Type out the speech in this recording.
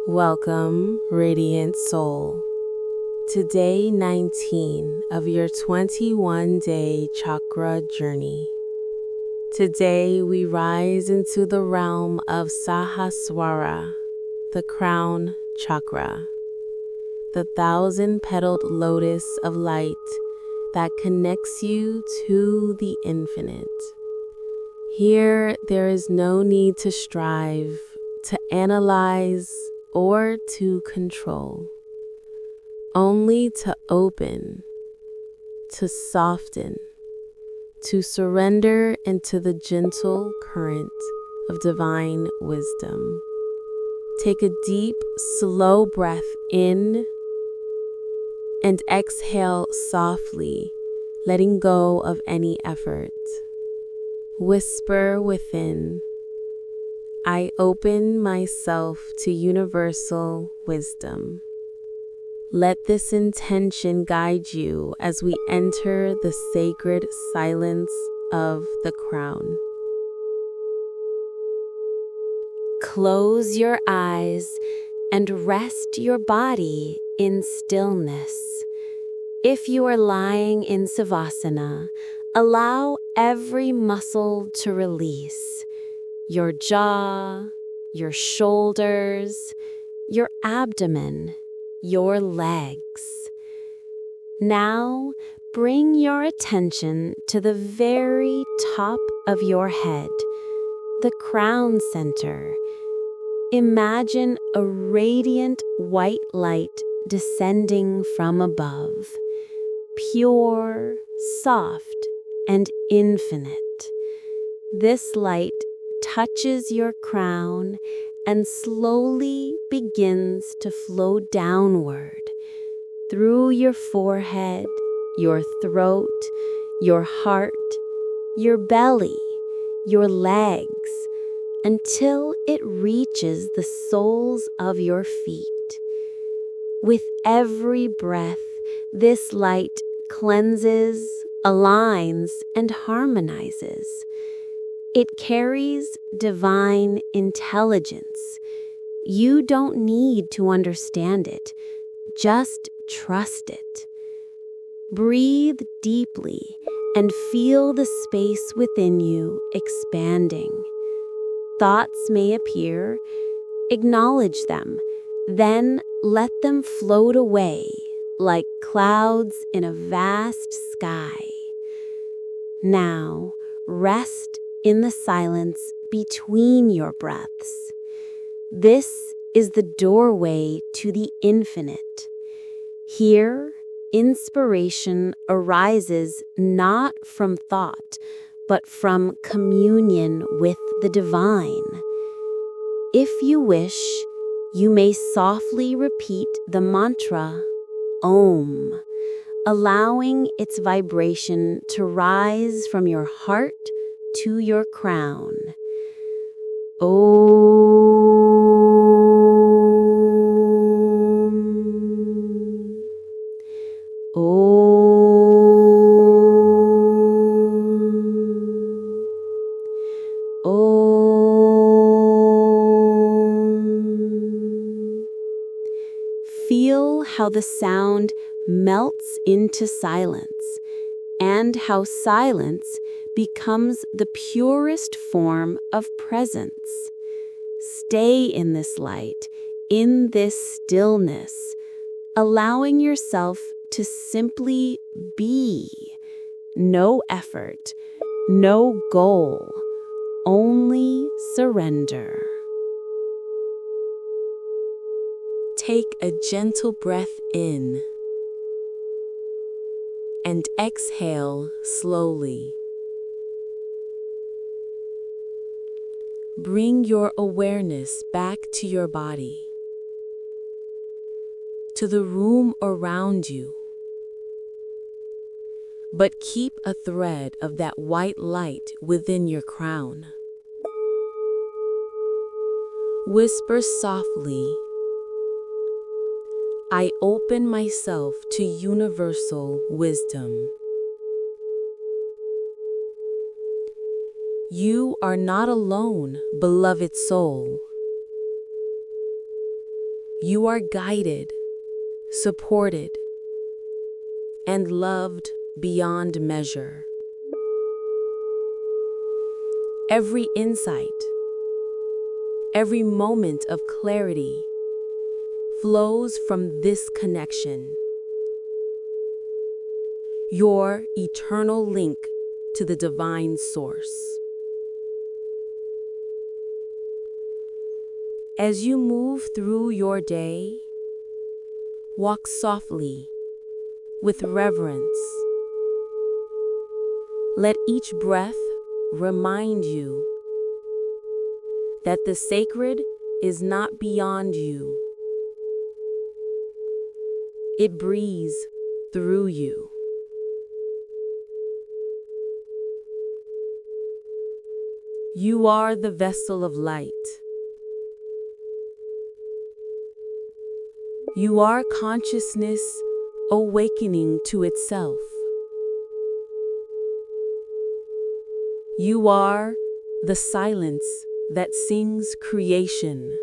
Welcome, Radiant Soul, to day 19 of your 21-day Chakra Journey. Today we rise into the realm of Sahasrara, the Crown Chakra, the 1,000-petaled lotus of light that connects you to the infinite. Here, there is no need to strive, to analyze, or to control. Only to open, to soften, to surrender into the gentle current of divine wisdom. Take a deep, slow breath in and exhale softly, letting go of any effort. Whisper within, I open myself to universal wisdom. Let this intention guide you as we enter the sacred silence of the crown. Close your eyes and rest your body in stillness. If you are lying in Savasana, allow every muscle to release. Your jaw, your shoulders, your abdomen, your legs. Now, bring your attention to the very top of your head, the crown center. Imagine a radiant white light descending from above, pure, soft, and infinite. This light touches your crown and slowly begins to flow downward through your forehead, your throat, your heart, your belly, your legs, until it reaches the soles of your feet. With every breath, this light cleanses, aligns, and harmonizes. It carries divine intelligence. You don't need to understand it, just trust it. Breathe deeply and feel the space within you expanding. Thoughts may appear, acknowledge them, then let them float away like clouds in a vast sky. Now, rest in the silence between your breaths. This is the doorway to the infinite. Here, inspiration arises not from thought, but from communion with the divine. If you wish, you may softly repeat the mantra Om, allowing its vibration to rise from your heart to your crown. Om. Om. Om. Feel how the sound melts into silence, and how silence becomes the purest form of presence. Stay in this light, in this stillness, allowing yourself to simply be. No effort, no goal, only surrender. Take a gentle breath in and exhale slowly. Bring your awareness back to your body, to the room around you, but keep a thread of that white light within your crown. Whisper softly, I open myself to universal wisdom. You are not alone, beloved soul. You are guided, supported, and loved beyond measure. Every insight, every moment of clarity flows from this connection, your eternal link to the divine source. As you move through your day, walk softly, with reverence. Let each breath remind you that the sacred is not beyond you. It breathes through you. You are the vessel of light. You are consciousness awakening to itself. You are the silence that sings creation.